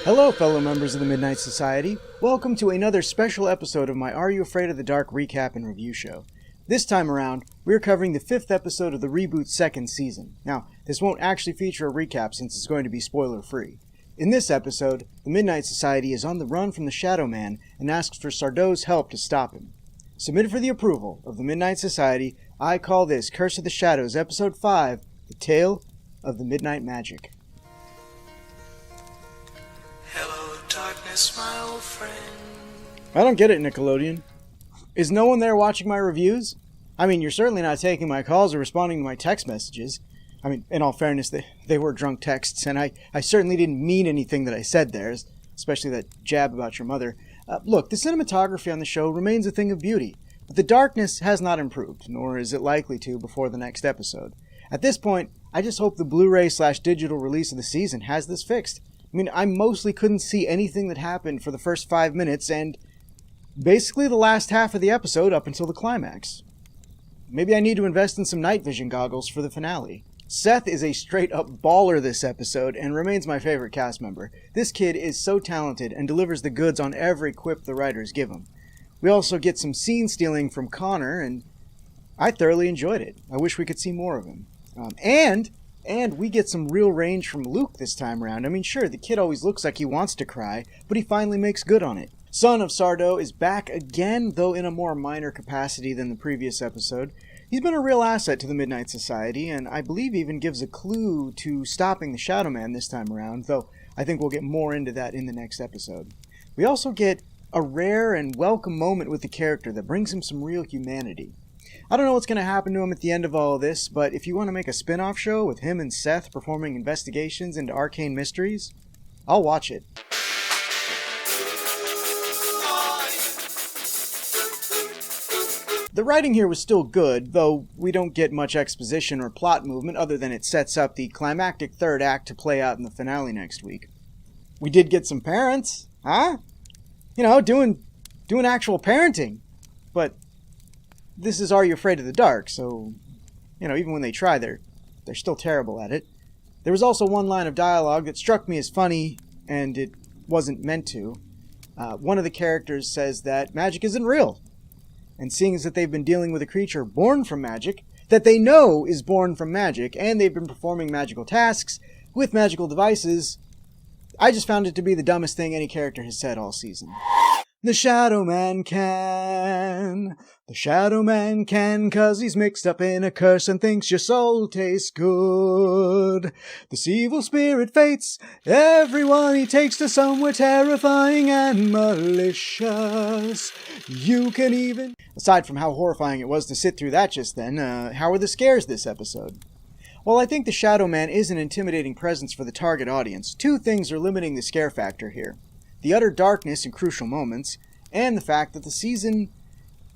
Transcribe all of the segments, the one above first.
Hello, fellow members of the Midnight Society. Welcome to another special episode of my Are You Afraid of the Dark recap and review show. This time around, we're covering the 5th episode of the reboot's 2nd season. Now, this won't actually feature a recap since it's going to be spoiler-free. In this episode, the Midnight Society is on the run from the Shadowman and asks for Sardo's help to stop him. Submitted for the approval of the Midnight Society, I call this Curse of the Shadows, Episode 5, The Tale of the Midnight Magic. Hello, darkness, my old friend. I don't get it, Nickelodeon. Is no one there watching my reviews? I mean, you're certainly not taking my calls or responding to my text messages. I mean, in all fairness, they were drunk texts, and I certainly didn't mean anything that I said there, especially that jab about your mother. Look, the cinematography on the show remains a thing of beauty, but the darkness has not improved, nor is it likely to before the next episode. At this point, I just hope the Blu-ray/digital release of the season has this fixed. I mean, I mostly couldn't see anything that happened for the first 5 minutes and basically the last half of the episode up until the climax. Maybe I need to invest in some night vision goggles for the finale. Seth is a straight-up baller this episode and remains my favorite cast member. This kid is so talented and delivers the goods on every quip the writers give him. We also get some scene stealing from Connor, and I thoroughly enjoyed it. I wish we could see more of him. And we get some real range from Luke this time around. I mean, sure, the kid always looks like he wants to cry, but he finally makes good on it. Son of Sardo is back again, though in a more minor capacity than the previous episode. He's been a real asset to the Midnight Society, and I believe even gives a clue to stopping the Shadowman this time around, though I think we'll get more into that in the next episode. We also get a rare and welcome moment with the character that brings him some real humanity. I don't know what's going to happen to him at the end of all of this, but if you want to make a spin-off show with him and Seth performing investigations into arcane mysteries, I'll watch it. The writing here was still good, though we don't get much exposition or plot movement other than it sets up the climactic third act to play out in the finale next week. We did get some parents, huh? You know, doing actual parenting. But this is Are You Afraid of the Dark, so, you know, even when they try, they're still terrible at it. There was also one line of dialogue that struck me as funny, and it wasn't meant to. One of the characters says that magic isn't real. And seeing as that they've been dealing with a creature born from magic, that they know is born from magic, and they've been performing magical tasks with magical devices, I just found it to be the dumbest thing any character has said all season. The Shadowman can. The Shadowman can, 'cause he's mixed up in a curse and thinks your soul tastes good. This evil spirit fates everyone he takes to somewhere terrifying and malicious. You can even... Aside from how horrifying it was to sit through that just then, how were the scares this episode? While I think the Shadowman is an intimidating presence for the target audience, two things are limiting the scare factor here. The utter darkness in crucial moments, and the fact that the season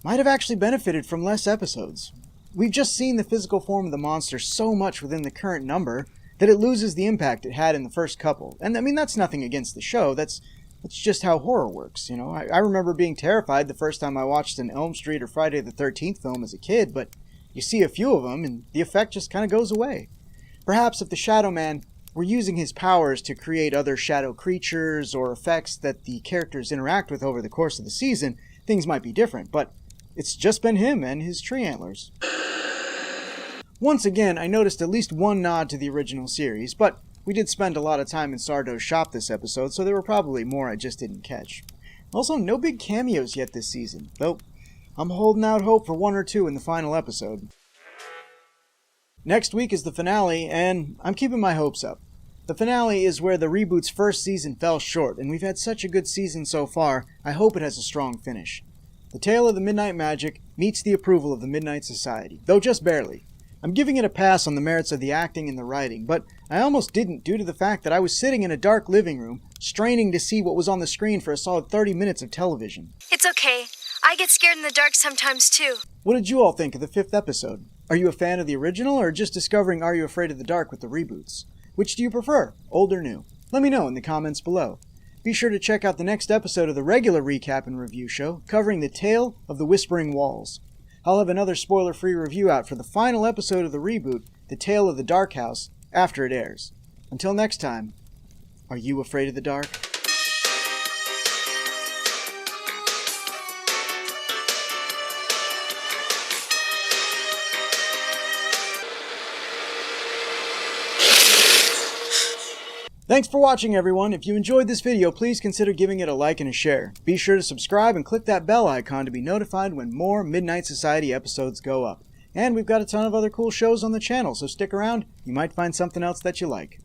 might have actually benefited from less episodes. We've just seen the physical form of the monster so much within the current number that it loses the impact it had in the first couple. And I mean, that's nothing against the show, that's just how horror works, you know. I remember being terrified the first time I watched an Elm Street or Friday the 13th film as a kid, but you see a few of them and the effect just kind of goes away. Perhaps if the Shadowman were using his powers to create other shadow creatures or effects that the characters interact with over the course of the season, things might be different, but it's just been him and his tree antlers. Once again, I noticed at least one nod to the original series, but we did spend a lot of time in Sardo's shop this episode, so there were probably more I just didn't catch. Also, no big cameos yet this season, though I'm holding out hope for one or two in the final episode. Next week is the finale, and I'm keeping my hopes up. The finale is where the reboot's first season fell short, and we've had such a good season so far, I hope it has a strong finish. The Tale of the Midnight Magic meets the approval of the Midnight Society, though just barely. I'm giving it a pass on the merits of the acting and the writing, but I almost didn't due to the fact that I was sitting in a dark living room, straining to see what was on the screen for a solid 30 minutes of television. It's okay. I get scared in the dark sometimes too. What did you all think of the 5th episode? Are you a fan of the original, or just discovering Are You Afraid of the Dark with the reboots? Which do you prefer, old or new? Let me know in the comments below. Be sure to check out the next episode of the regular recap and review show, covering the Tale of the Whispering Walls. I'll have another spoiler-free review out for the final episode of the reboot, The Tale of the Dark House, after it airs. Until next time, are you afraid of the dark? Thanks for watching, everyone. If you enjoyed this video, please consider giving it a like and a share. Be sure to subscribe and click that bell icon to be notified when more Midnight Society episodes go up. And we've got a ton of other cool shows on the channel, so stick around. You might find something else that you like.